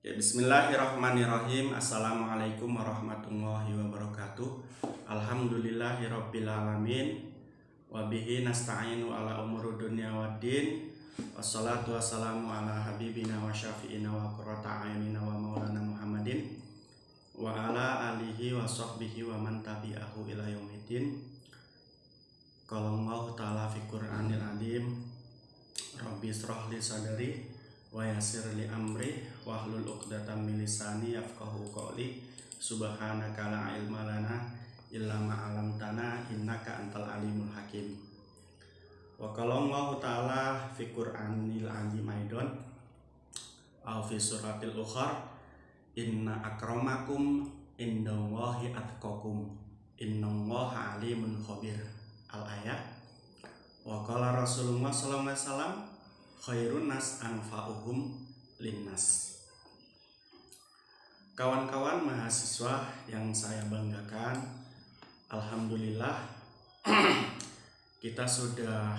Ya, bismillahirrahmanirrahim. Assalamualaikum warahmatullahi wabarakatuh. Alhamdulillahirabbil alamin. Wa bihi nasta'inu ala umuri dunya waddin. Wassalatu wassalamu ala habibina wa syafi'ina wa qurrata a'yunina wa maulana Muhammadin wa ala alihi wa sahbihi wa man tabi'ahu ila yaumiddin. Qala Allah ta'ala fi Qur'anil azim. Rabbi israh li sadri wa yassir li amri wahlul 'uqdatam min lisani yafqahu qawli. Subhanaka la ilma lana illa ma 'allamtana innaka antal alimul hakim. Wa qala Allah ta'ala fi Qur'anil azim aidon aw fi suratil ukhar inna akramakum indallahi atqakum innallaha alimun khabir. Al ayat. Wa qala Rasulullah sallallahu alaihi wasallam khairun nas anfa'uhum linnas. Kawan-kawan mahasiswa yang saya banggakan, alhamdulillah kita sudah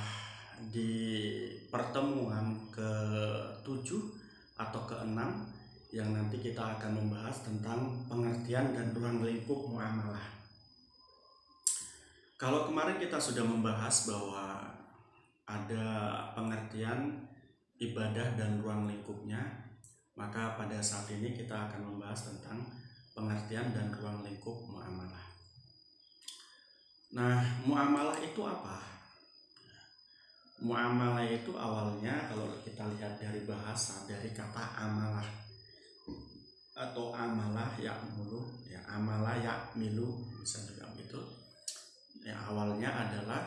di pertemuan ke-7 atau ke-6 yang nanti kita akan membahas tentang pengertian dan ruang lingkup muamalah. Kalau kemarin kita sudah membahas bahwa ada pengertian ibadah dan ruang lingkupnya, maka pada saat ini kita akan membahas tentang pengertian dan ruang lingkup muamalah. Nah, muamalah itu apa? Muamalah itu awalnya kalau kita lihat dari bahasa, dari kata amalah atau amalah ya'mulu, ya amalah ya'milu bisa juga begitu. Ya, awalnya adalah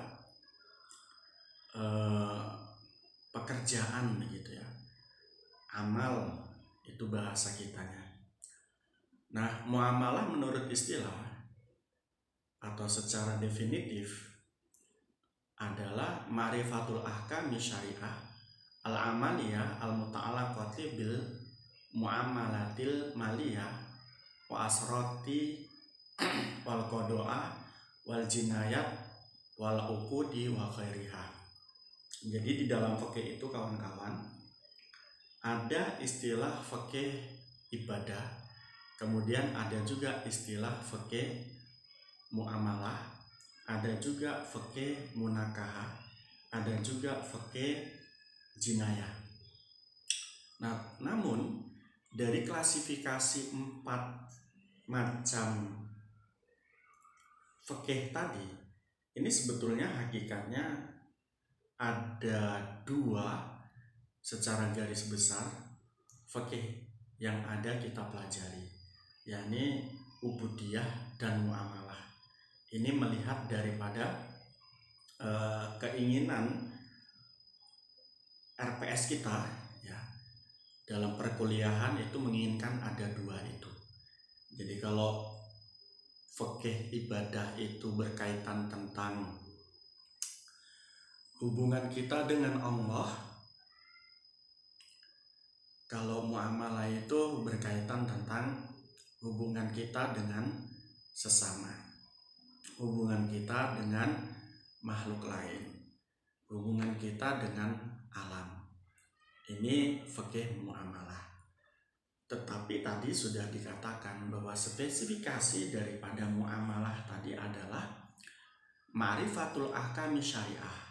pekerjaan begitu ya. Amal itu bahasa kitanya. Nah, muamalah menurut istilah atau secara definitif adalah ma'rifatul ahkami syariah al-amaliyah al-muta'alaqati bil muamalatil maliyah wa asrati wal qada'a wal jinayat wal uqudi wa khairiha. Jadi di dalam fikih itu kawan-kawan ada istilah fikih ibadah, kemudian ada juga istilah fikih muamalah, ada juga fikih munakahah, ada juga fikih jinayah. Nah, namun dari klasifikasi 4 macam fikih tadi, ini sebetulnya hakikatnya ada 2 secara garis besar fikih yang ada kita pelajari, yakni ubudiyah dan muamalah. Ini melihat daripada keinginan RPS kita ya dalam perkuliahan itu menginginkan ada 2 itu. Jadi kalau fikih ibadah itu berkaitan tentang hubungan kita dengan Allah, kalau muamalah itu berkaitan tentang hubungan kita dengan sesama, hubungan kita dengan makhluk lain, hubungan kita dengan alam. Ini fikih muamalah. Tetapi tadi sudah dikatakan bahwa spesifikasi daripada muamalah tadi adalah ma'rifatul ahkami syariah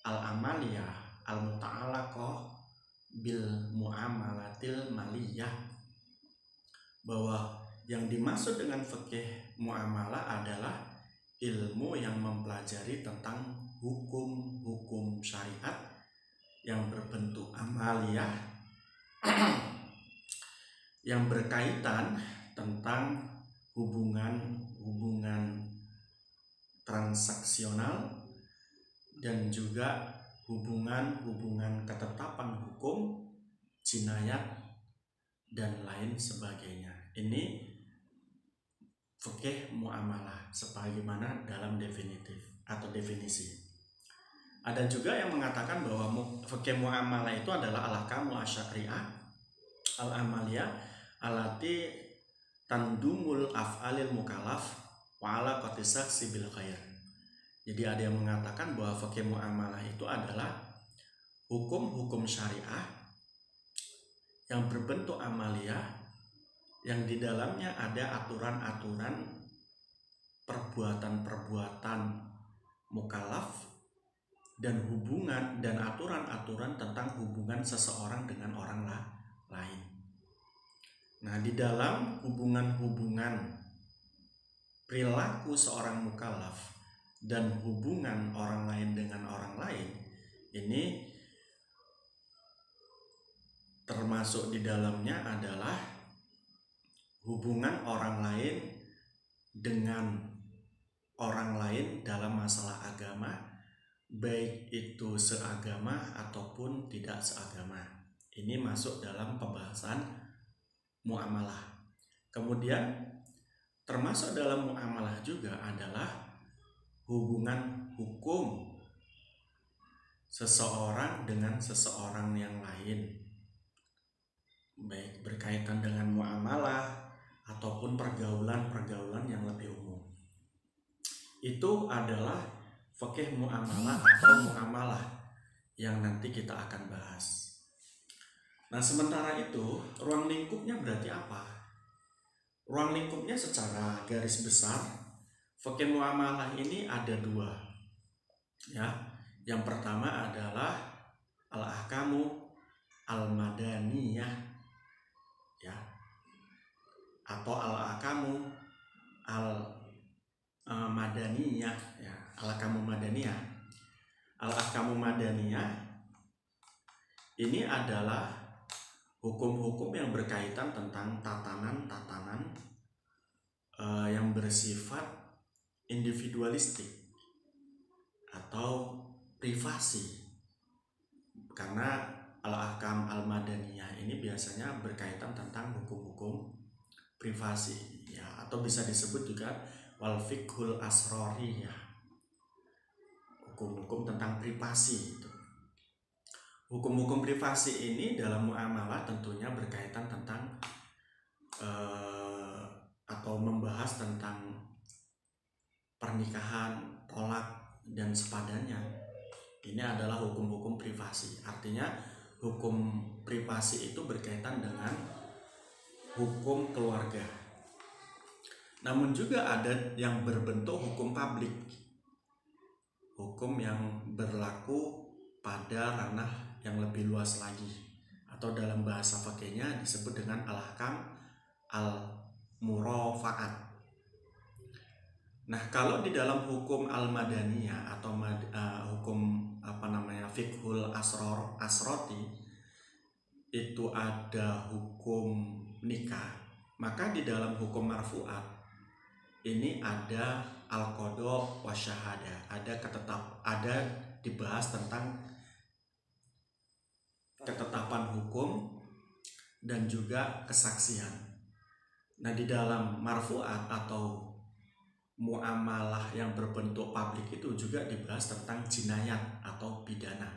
al-amaliyah al-muta'alaqah bil muamalatil maliyah, bahwa yang dimaksud dengan fikih muamalah adalah ilmu yang mempelajari tentang hukum-hukum syariat yang berbentuk amaliyah yang berkaitan tentang hubungan transaksional dan juga hubungan ketetapan hukum, jinayat dan lain sebagainya. Ini fikih muamalah sebagaimana dalam definitif atau definisi. Ada juga yang mengatakan bahwa fikih muamalah itu adalah al-ahkamu asy-syari'ah al-amaliyah alati tandumul af'alil mukallaf wa ala qatisaksi bil khair. Jadi ada yang mengatakan bahwa fikih muamalah itu adalah hukum-hukum syariah yang berbentuk amaliyah, yang di dalamnya ada aturan-aturan perbuatan-perbuatan mukallaf dan hubungan dan aturan-aturan tentang hubungan seseorang dengan orang lain. Nah, di dalam hubungan-hubungan perilaku seorang mukallaf dan hubungan orang lain dengan orang lain, ini termasuk di dalamnya adalah hubungan orang lain dengan orang lain dalam masalah agama, baik itu seagama ataupun tidak seagama. Ini masuk dalam pembahasan muamalah. Kemudian termasuk dalam muamalah juga adalah hubungan hukum seseorang dengan seseorang yang lain, baik berkaitan dengan muamalah ataupun pergaulan-pergaulan yang lebih umum. Itu adalah fikih muamalah atau muamalah yang nanti kita akan bahas. Nah, sementara itu ruang lingkupnya berarti apa? Ruang lingkupnya secara garis besar fikih muamalah ini ada dua. Ya, yang pertama adalah al-ahkamu al-madaniyah, ya, atau al-ahkamu al-madaniyah, ya, al-ahkamu madaniyah. Al-ahkamu madaniyah ini adalah hukum-hukum yang berkaitan tentang tatanan-tatanan yang bersifat individualistik atau privasi. Karena al-ahkam al-madaniyah ini biasanya berkaitan tentang hukum-hukum privasi, ya, atau bisa disebut juga wal fiqhul asroriyah, hukum-hukum tentang privasi itu. Hukum-hukum privasi ini dalam muamalah tentunya berkaitan tentang atau membahas tentang pernikahan, tolak, dan sepadannya. Ini adalah hukum-hukum privasi. Artinya hukum privasi itu berkaitan dengan hukum keluarga. Namun juga ada yang berbentuk hukum publik, hukum yang berlaku pada ranah yang lebih luas lagi, atau dalam bahasa fikihnya disebut dengan al-ahkam al-murafaat. Nah, kalau di dalam hukum al-madaniyah atau hukum fiqhul asroti itu ada hukum nikah, maka di dalam hukum marfu'at ini ada al-qadha wa syahada, ada dibahas tentang ketetapan hukum dan juga kesaksian. Nah, di dalam marfu'at atau muamalah yang berbentuk publik itu juga dibahas tentang jinayat atau pidana.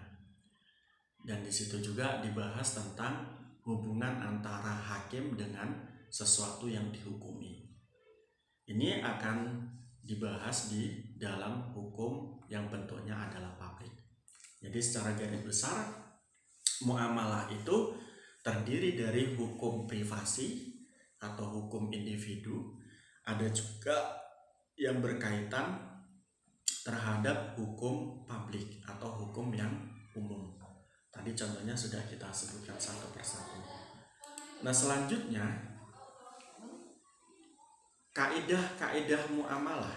Dan di situ juga dibahas tentang hubungan antara hakim dengan sesuatu yang dihukumi. Ini akan dibahas di dalam hukum yang bentuknya adalah publik. Jadi secara garis besar muamalah itu terdiri dari hukum privasi atau hukum individu, ada juga yang berkaitan terhadap hukum publik atau hukum yang umum. Tadi contohnya sudah kita sebutkan satu persatu. Nah, selanjutnya kaidah-kaidah muamalah.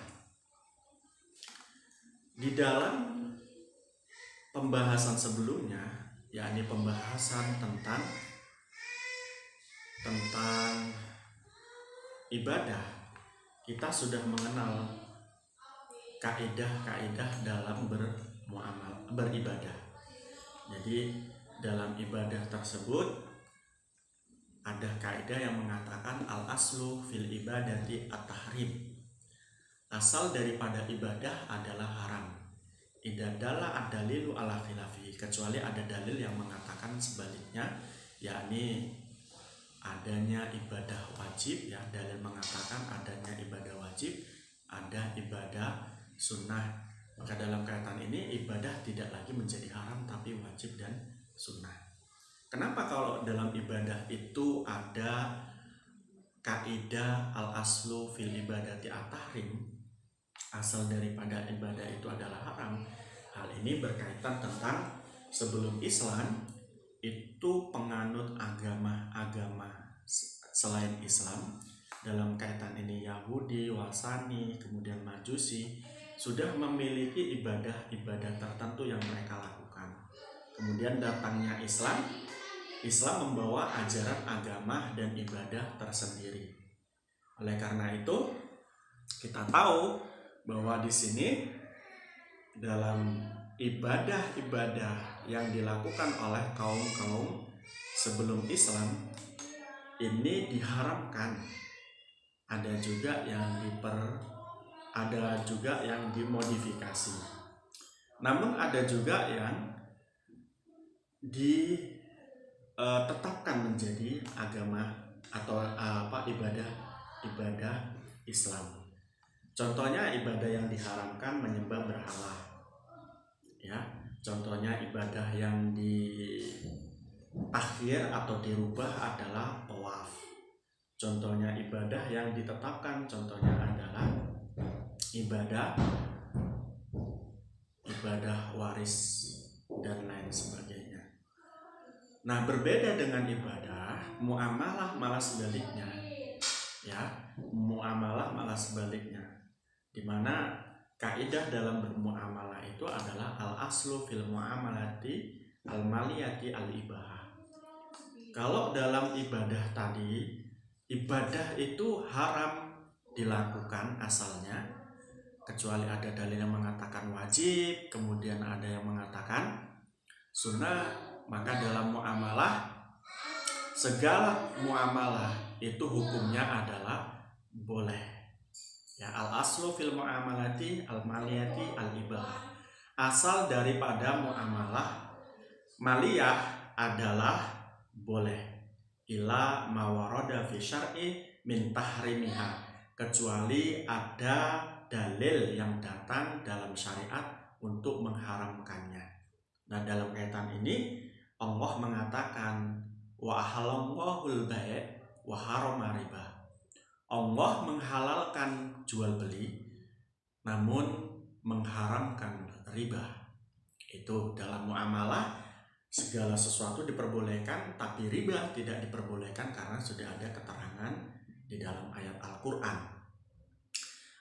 Di dalam pembahasan sebelumnya, yakni pembahasan tentang ibadah, kita sudah mengenal kaidah-kaidah dalam beribadah. Jadi dalam ibadah tersebut ada kaidah yang mengatakan al-aslu fil ibadati at-tahrim. Asal daripada ibadah adalah haram. Idza dalla ad-dalilu ala khilafi, kecuali ada dalil yang mengatakan sebaliknya, yakni adanya ibadah wajib, ya, dalil mengatakan adanya ibadah wajib, ada ibadah sunnah. Maka dalam kaitan ini ibadah tidak lagi menjadi haram tapi wajib dan sunnah. Kenapa kalau dalam ibadah itu ada kaidah al-aslu fil ibadati at-tahrim, asal daripada ibadah itu adalah haram. Hal ini berkaitan tentang sebelum Islam itu penganut agama-agama selain Islam, dalam kaitan ini Yahudi, Wasani, kemudian Majusi, sudah memiliki ibadah-ibadah tertentu yang mereka lakukan. Kemudian datangnya Islam membawa ajaran agama dan ibadah tersendiri. Oleh karena itu, kita tahu bahwa di sini dalam ibadah-ibadah yang dilakukan oleh kaum-kaum sebelum Islam ini diharamkan. Ada juga yang dimodifikasi. Namun ada juga yang ditetapkan menjadi agama atau ibadah Islam. Contohnya ibadah yang diharamkan menyembah berhala. Ya, contohnya ibadah yang ditakhir atau dirubah adalah tawaf. Contohnya ibadah yang ditetapkan contohnya adalah ibadah waris dan lain sebagainya. Nah, berbeda dengan ibadah, muamalah malah sebaliknya. Ya, muamalah malah sebaliknya. Di mana kaidah dalam bermuamalah itu adalah al-aslu fil muamalati al-maliyati al-ibahah. Kalau dalam ibadah tadi, ibadah itu haram dilakukan asalnya, kecuali ada dalil yang mengatakan wajib, kemudian ada yang mengatakan sunnah. Maka dalam muamalah, segala muamalah itu hukumnya adalah boleh. Ya, al-aslu fil muamalati al-maliyati al-ibahah. Asal daripada muamalah maliyah adalah boleh. Ila mawaroda fi syar'i min tahrimiha, kecuali ada dalil yang datang dalam syariat untuk mengharamkannya. Nah, dalam kaitan ini Allah mengatakan wa ahallallahu al-bai' wa harama riba. Allah menghalalkan jual beli namun mengharamkan riba. Itu dalam muamalah segala sesuatu diperbolehkan, tapi riba tidak diperbolehkan karena sudah ada keterangan di dalam ayat Al-Quran.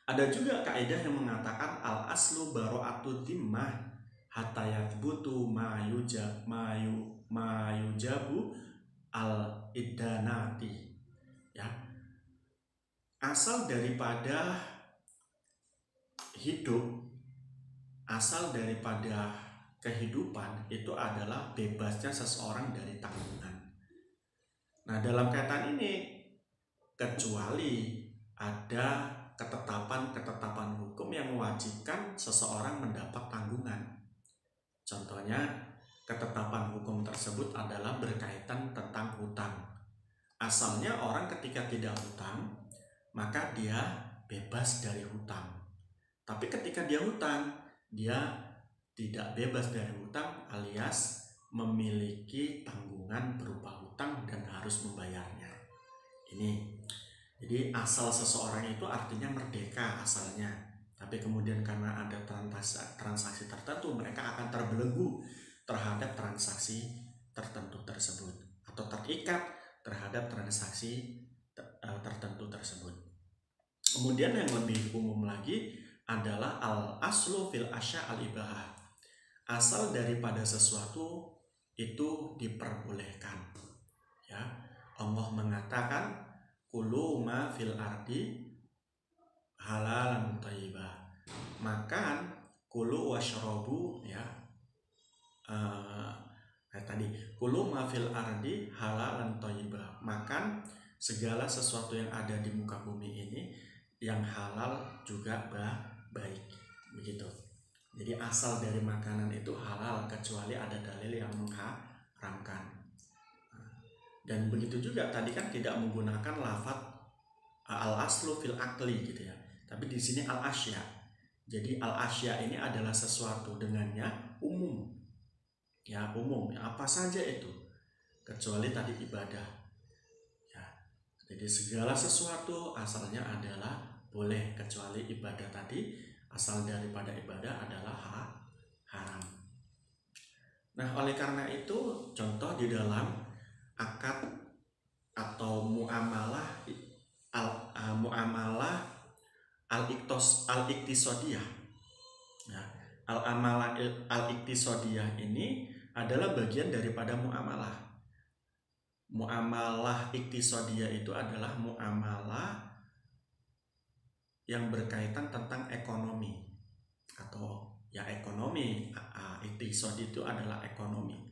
Ada juga kaidah yang mengatakan al-aslu baro'atu dhimmah hatta yathbutu ma yujabu al-iddanati. Ya, asal daripada hidup, asal daripada kehidupan itu adalah bebasnya seseorang dari tanggungan. Nah, dalam kaitan ini, kecuali ada ketetapan hukum yang mewajibkan seseorang mendapat tanggungan. Contohnya, ketetapan hukum tersebut adalah berkaitan tentang hutang. Asalnya orang ketika tidak hutang, maka dia bebas dari hutang. Tapi ketika dia hutang, dia tidak bebas dari hutang, alias memiliki tanggungan berupa hutang dan harus membayarnya. Ini, jadi asal seseorang itu artinya merdeka asalnya. Tapi kemudian karena ada transaksi tertentu, mereka akan terbelenggu terhadap transaksi tertentu tersebut atau terikat terhadap transaksi tertentu tersebut. Kemudian yang lebih umum lagi adalah al-aslu fil asya al-ibahah. Asal daripada sesuatu itu diperbolehkan. Ya, Allah mengatakan kulu ma fil ardi halalan thayyibah. Makan, kulu washrobu, ya. Tadi kulu ma fil ardi halalan thayyibah. Makan segala sesuatu yang ada di muka bumi ini yang halal juga baik, begitu. Jadi asal dari makanan itu halal kecuali ada dalil yang mengharamkan. Dan begitu juga tadi kan tidak menggunakan lafaz al-aslu fil akli gitu ya. Tapi di sini al-asya. Jadi al-asya ini adalah sesuatu dengannya umum. Ya, umum. Ya, apa saja itu. kecuali tadi ibadah. Ya, jadi segala sesuatu asalnya adalah boleh kecuali ibadah tadi, asal daripada ibadah adalah haram. Nah, oleh karena itu contoh di dalam akad atau muamalah muamalah al-iktisodiyah. Ya, al-iktisodiyah ini adalah bagian daripada muamalah. Muamalah iktisodiyah itu adalah muamalah yang berkaitan tentang ekonomi atau ya ekonomi. Iktisodi itu adalah ekonomi.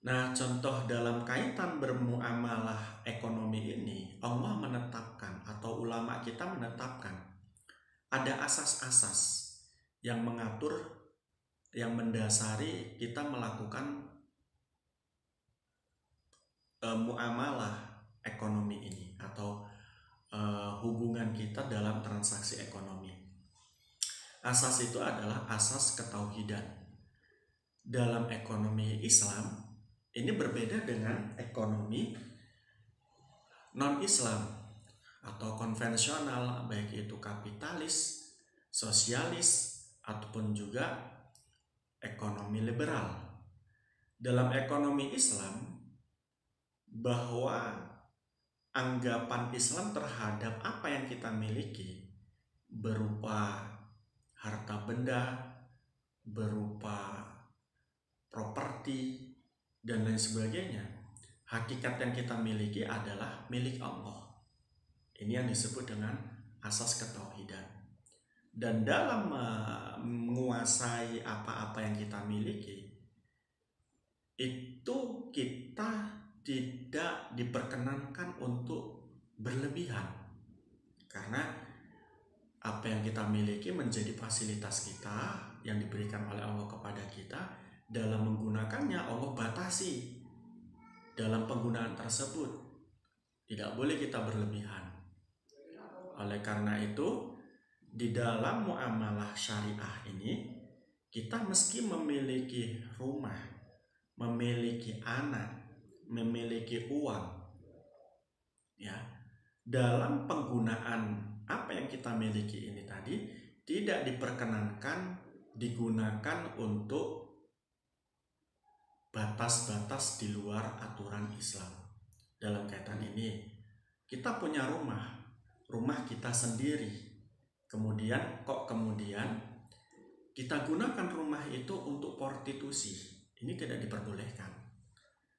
Nah, contoh dalam kaitan bermuamalah ekonomi ini, Allah menetapkan atau ulama kita menetapkan ada asas-asas yang mengatur, yang mendasari kita melakukan muamalah ekonomi ini atau hubungan kita dalam transaksi ekonomi. Asas itu adalah asas ketauhidan. Dalam ekonomi Islam ini berbeda dengan ekonomi non-Islam atau konvensional, baik itu kapitalis, sosialis, ataupun juga ekonomi liberal. Dalam ekonomi Islam, bahwa anggapan Islam terhadap apa yang kita miliki berupa harta benda, berupa properti, dan lain sebagainya, hakikat yang kita miliki adalah milik Allah. Ini yang disebut dengan asas ketauhidan. Dan dalam menguasai apa-apa yang kita miliki, itu kita tidak diperkenankan untuk berlebihan, karena apa yang kita miliki menjadi fasilitas kita yang diberikan oleh Allah kepada kita. Dalam menggunakannya Allah batasi dalam penggunaan tersebut, tidak boleh kita berlebihan. Oleh karena itu, di dalam muamalah syariah ini kita meski memiliki rumah, memiliki anak, memiliki uang, ya, dalam penggunaan apa yang kita miliki ini tadi tidak diperkenankan digunakan untuk batas-batas di luar aturan Islam. Dalam kaitan ini, kita punya rumah kita sendiri, kemudian kita gunakan rumah itu untuk prostitusi. Ini tidak diperbolehkan.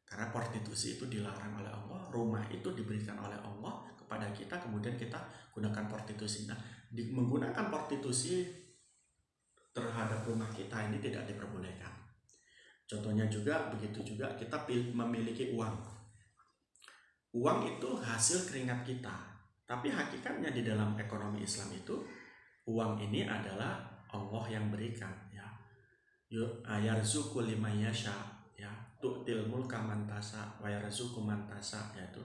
Karena prostitusi itu dilarang oleh Allah, rumah itu diberikan oleh Allah kepada kita, kemudian kita gunakan prostitusi. Nah, menggunakan prostitusi terhadap rumah kita ini tidak diperbolehkan. Contohnya juga begitu juga kita memiliki uang. Uang itu hasil keringat kita, tapi hakikatnya di dalam ekonomi Islam itu uang ini adalah Allah yang berikan, ya. Yarzuqu liman yasha, ya, tu'til mulka man tasha wa yarzuqu man tasha, yaitu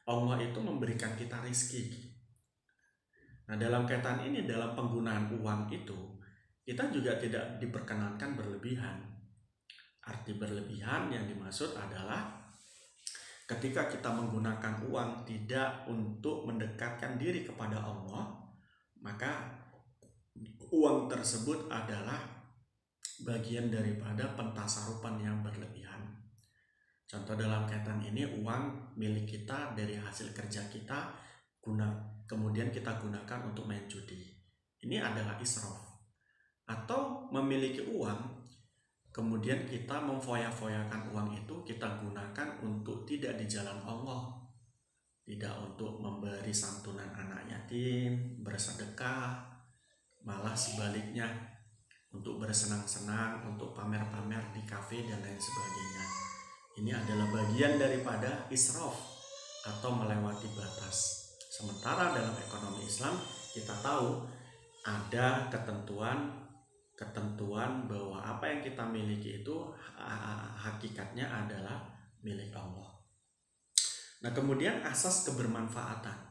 Allah itu memberikan kita rizki. Nah, dalam kaitan ini, dalam penggunaan uang itu kita juga tidak diperkenankan berlebihan. Arti berlebihan yang dimaksud adalah ketika kita menggunakan uang tidak untuk mendekatkan diri kepada Allah, maka uang tersebut adalah bagian daripada pentasarufan yang berlebihan. Contoh dalam kaitan ini, uang milik kita dari hasil kerja kita, kemudian kita gunakan untuk main judi. Ini adalah israf. Atau memiliki uang, kemudian kita memfoya-foyakan uang itu, kita gunakan untuk tidak di jalan Allah, tidak untuk memberi santunan anak yatim, bersedekah, malah sebaliknya untuk bersenang-senang, untuk pamer-pamer di kafe dan lain sebagainya. Ini adalah bagian daripada israf atau melewati batas. Sementara dalam ekonomi Islam kita tahu ada ketentuan bahwa apa yang kita miliki itu hakikatnya adalah milik Allah. Nah, kemudian asas kebermanfaatan.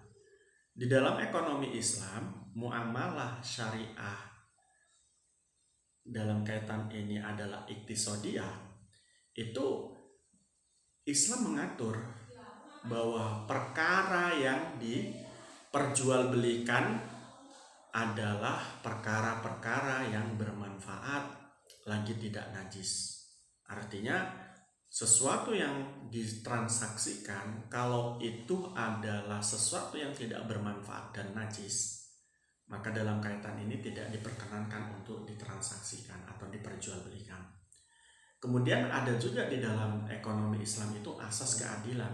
Di dalam ekonomi Islam, muamalah syariah dalam kaitan ini adalah iktisodiyah. Itu Islam mengatur bahwa perkara yang diperjualbelikan adalah perkara-perkara yang bermanfaat lagi tidak najis. Artinya sesuatu yang ditransaksikan kalau itu adalah sesuatu yang tidak bermanfaat dan najis, maka dalam kaitan ini tidak diperkenankan untuk ditransaksikan atau diperjualbelikan. Kemudian ada juga di dalam ekonomi Islam itu asas keadilan.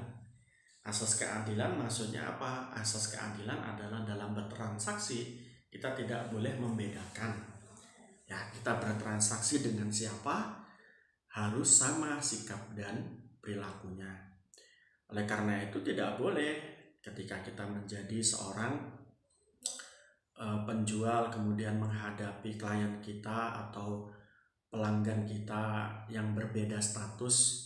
Asas keadilan maksudnya apa? Asas keadilan adalah dalam bertransaksi kita tidak boleh membedakan. Ya, kita bertransaksi dengan siapa harus sama sikap dan perilakunya. Oleh karena itu tidak boleh ketika kita menjadi seorang penjual kemudian menghadapi klien kita atau pelanggan kita yang berbeda status,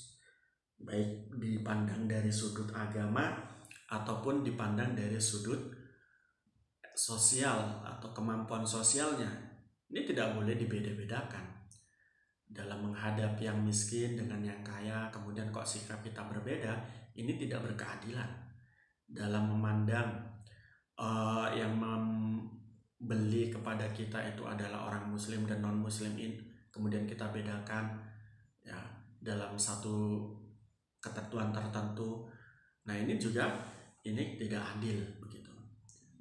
baik dipandang dari sudut agama ataupun dipandang dari sudut sosial atau kemampuan sosialnya. Ini tidak boleh dibeda-bedakan. Dalam menghadapi yang miskin dengan yang kaya, kemudian kok sikap kita berbeda, ini tidak berkeadilan. Dalam memandang yang membeli kepada kita itu adalah orang muslim dan non muslim, kemudian kita bedakan ya dalam satu ketentuan tertentu. Nah, ini juga tidak adil begitu.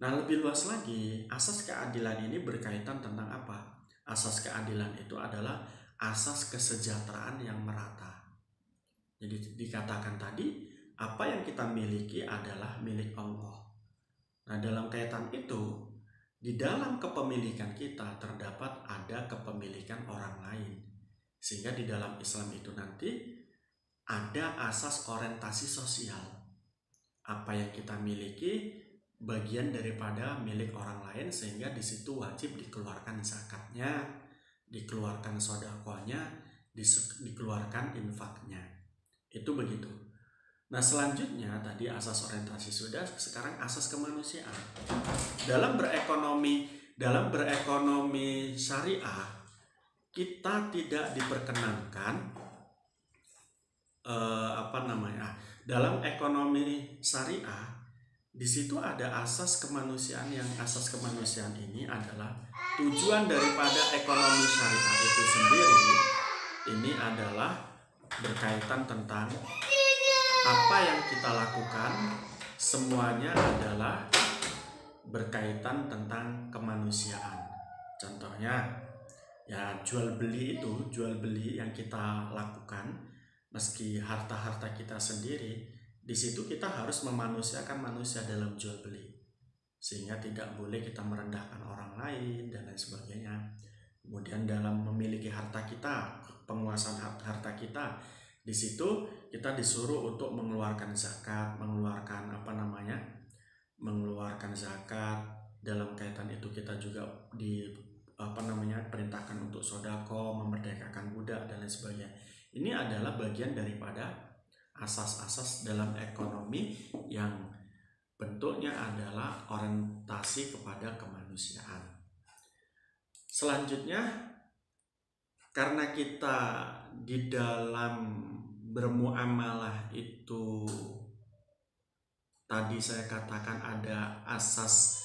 Nah, lebih luas lagi, asas keadilan ini berkaitan tentang apa? Asas keadilan itu adalah asas kesejahteraan yang merata. Jadi dikatakan tadi, apa yang kita miliki adalah milik Allah. Nah, dalam kaitan itu, di dalam kepemilikan kita terdapat ada kepemilikan orang lain. Sehingga di dalam Islam itu nanti ada asas orientasi sosial. Apa yang kita miliki bagian daripada milik orang lain, sehingga di situ wajib dikeluarkan zakatnya, dikeluarkan sedekahnya, dikeluarkan infaknya. Itu begitu. Nah, selanjutnya tadi asas orientasi sudah, sekarang asas kemanusiaan. Dalam berekonomi syariah, kita tidak diperkenankan dalam ekonomi syariah, di situ ada asas kemanusiaan, yang asas kemanusiaan ini adalah tujuan daripada ekonomi syariah itu sendiri. Ini adalah berkaitan tentang apa yang kita lakukan, semuanya adalah berkaitan tentang kemanusiaan. Contohnya ya jual beli yang kita lakukan, meski harta-harta kita sendiri, di situ kita harus memanusiakan manusia dalam jual beli, sehingga tidak boleh kita merendahkan orang lain dan lain sebagainya. Kemudian dalam memiliki harta kita, penguasaan harta kita, di situ kita disuruh untuk mengeluarkan zakat, mengeluarkan zakat. Dalam kaitan itu kita juga perintahkan untuk sodako, memerdekakan budak dan lain sebagainya. Ini adalah bagian daripada asas-asas dalam ekonomi yang bentuknya adalah orientasi kepada kemanusiaan. Selanjutnya, karena kita di dalam bermuamalah itu tadi saya katakan ada asas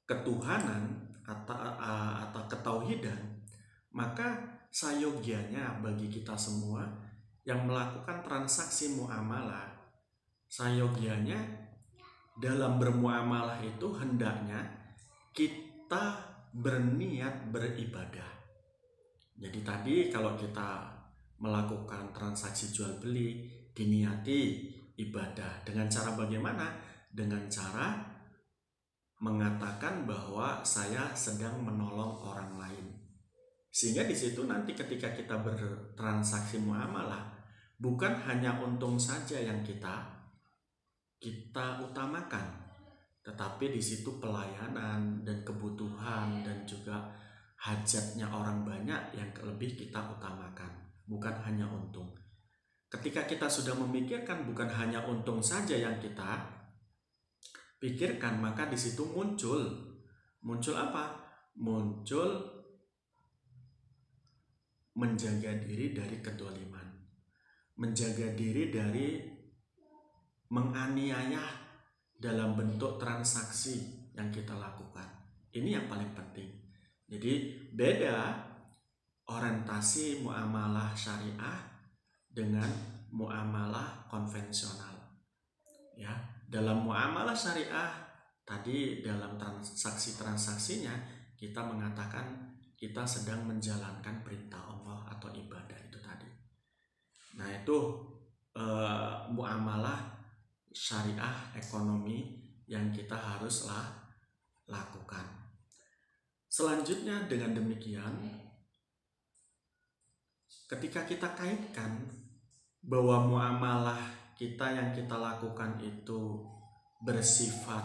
ketuhanan atau ketauhidan, maka sayogianya bagi kita semua yang melakukan transaksi muamalah, sayogianya dalam bermuamalah itu hendaknya kita berniat beribadah. Jadi tadi kalau kita melakukan transaksi jual beli, diniati ibadah. Dengan cara bagaimana? Dengan cara mengatakan bahwa saya sedang menolong orang lain. Sehingga di situ nanti ketika kita bertransaksi muamalah, bukan hanya untung saja yang kita utamakan, tetapi di situ pelayanan dan kebutuhan dan juga hajatnya orang banyak yang lebih kita utamakan, bukan hanya untung. Ketika kita sudah memikirkan bukan hanya untung saja yang kita pikirkan, maka di situ muncul apa? Muncul menjaga diri dari kedoliman, menjaga diri dari menganiaya dalam bentuk transaksi yang kita lakukan. Ini yang paling penting. Jadi beda orientasi muamalah syariah dengan muamalah konvensional. Ya, dalam muamalah syariah tadi dalam transaksinya kita mengatakan kita sedang menjalankan perintah Allah atau ibadah itu tadi. Nah, itu muamalah syariah ekonomi yang kita haruslah lakukan. Selanjutnya dengan demikian, ketika kita kaitkan bahwa muamalah kita yang kita lakukan itu bersifat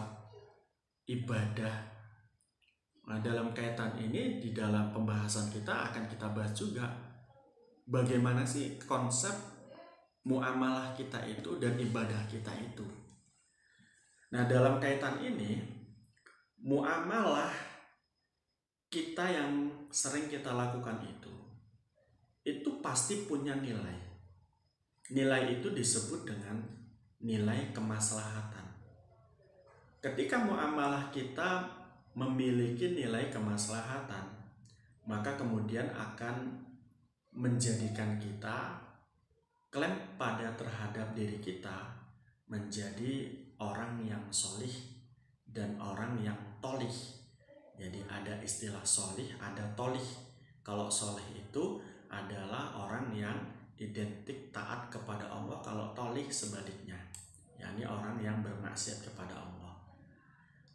ibadah, nah dalam kaitan ini di dalam pembahasan kita akan kita bahas juga bagaimana sih konsep muamalah kita itu dan ibadah kita itu. Nah dalam kaitan ini, muamalah kita yang sering kita lakukan itu pasti punya nilai. Nilai itu disebut dengan nilai kemaslahatan. Ketika muamalah kita memiliki nilai kemaslahatan, maka kemudian akan menjadikan kita klaim pada terhadap diri kita menjadi orang yang solih dan orang yang tolih. Jadi ada istilah solih, ada tolih. Kalau solih itu adalah orang yang identik taat kepada Allah, kalau tolih sebaliknya, yakni orang yang bermaksiat kepada Allah.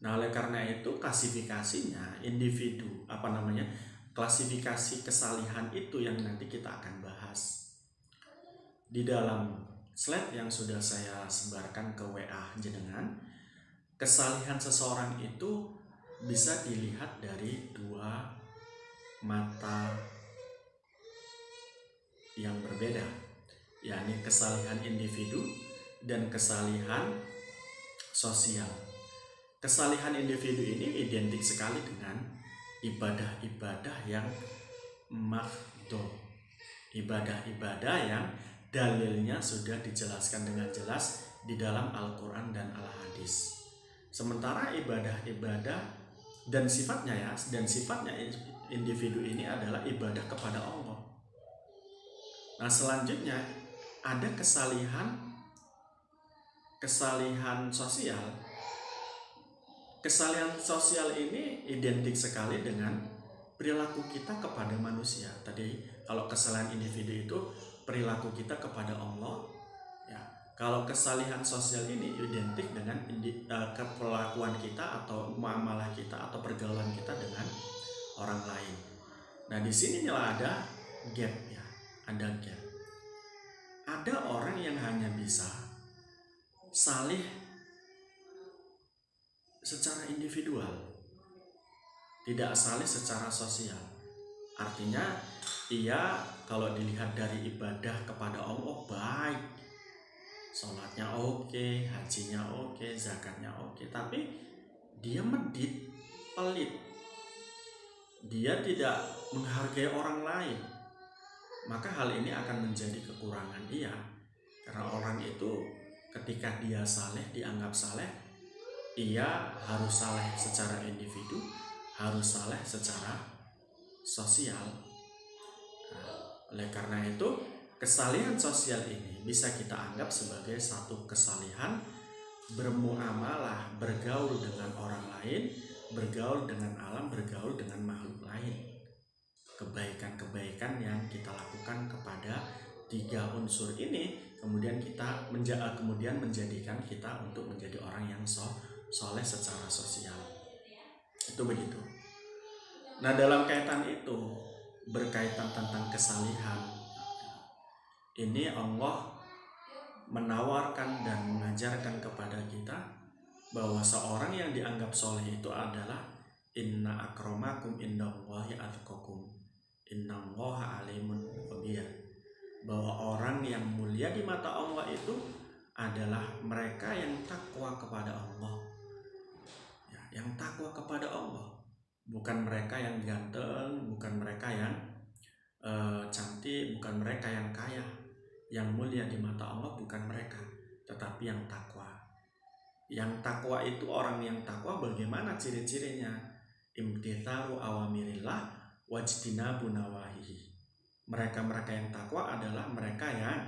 Nah oleh karena itu klasifikasinya individu klasifikasi kesalihan itu yang nanti kita akan bahas di dalam slide yang sudah saya sebarkan ke WA jenengan. Kesalihan seseorang itu bisa dilihat dari dua mata yang berbeda, yakni kesalihan individu dan kesalihan sosial. Kesalihan individu ini identik sekali dengan ibadah-ibadah yang mahdhuf, ibadah-ibadah yang dalilnya sudah dijelaskan dengan jelas di dalam Al-Quran dan Al-Hadis. Sementara ibadah-ibadah dan sifatnya individu ini adalah ibadah kepada Allah. Nah selanjutnya ada kesalihan sosial. Kesalihan sosial ini identik sekali dengan perilaku kita kepada manusia. Tadi kalau kesalihan individu itu perilaku kita kepada Allah, ya. Kalau kesalihan sosial ini identik dengan keperlakuan kita atau muamalah kita atau pergaulan kita dengan orang lain. Nah di sini ada gap, ya, ada gap. Ada orang yang hanya bisa salih secara individual, tidak salih secara sosial. Artinya ia kalau dilihat dari ibadah kepada Allah baik, sholatnya oke, hajinya oke, zakatnya oke, tapi dia medit, pelit, dia tidak menghargai orang lain. Maka hal ini akan menjadi kekurangan dia, karena orang itu ketika dia saleh, dianggap saleh, ia harus saleh secara individu, harus saleh secara sosial. Oleh karena itu, kesalihan sosial ini bisa kita anggap sebagai satu kesalihan bermuamalah, bergaul dengan orang lain, bergaul dengan alam, bergaul dengan makhluk lain. Kebaikan-kebaikan yang kita lakukan kepada tiga unsur ini kemudian menjadikan kita untuk menjadi orang yang soleh secara sosial. Itu begitu. Nah dalam kaitan itu, berkaitan tentang kesalihan ini, Allah menawarkan dan mengajarkan kepada kita bahwa seorang yang dianggap soleh itu adalah inna akramakum indallahi atqakum innallaha alimun khabir, bahwa orang yang mulia di mata Allah itu adalah mereka yang takwa kepada Allah, ya, yang takwa kepada Allah, bukan mereka yang ganteng, bukan mereka yang cantik, bukan mereka yang kaya. Yang mulia di mata Allah bukan mereka, tetapi yang takwa. Yang takwa itu, orang yang takwa bagaimana ciri-cirinya? Imtitharu awamirillah wajtinabu nawahihi. Mereka-mereka yang takwa adalah mereka yang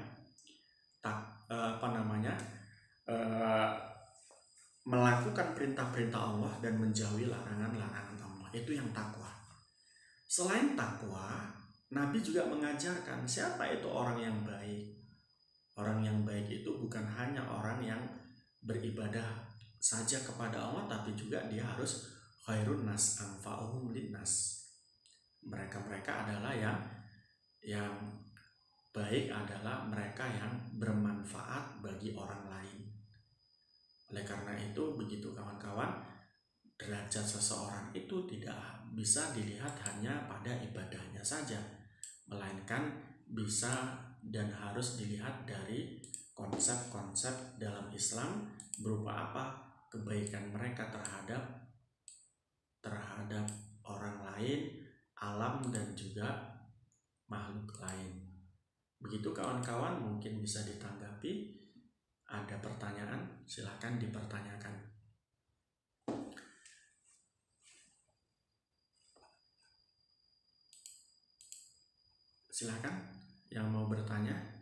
melakukan perintah-perintah Allah dan menjauhi larangan-larangan Allah. Itu yang takwa. Selain takwa, Nabi juga mengajarkan siapa itu orang yang baik. Orang yang baik itu bukan hanya orang yang beribadah saja kepada Allah, tapi juga dia harus khairun nas anfa'uhum linnas. Mereka-mereka adalah yang baik adalah mereka yang bermanfaat bagi orang lain. Oleh karena itu, begitu kawan-kawan, derajat seseorang itu tidak bisa dilihat hanya pada ibadahnya saja, melainkan bisa dan harus dilihat dari konsep-konsep dalam Islam berupa apa kebaikan mereka terhadap orang lain, alam, dan juga makhluk lain. Begitu kawan-kawan, mungkin bisa ditanggapi. Ada pertanyaan, silakan dipertanyakan. Silakan yang mau bertanya.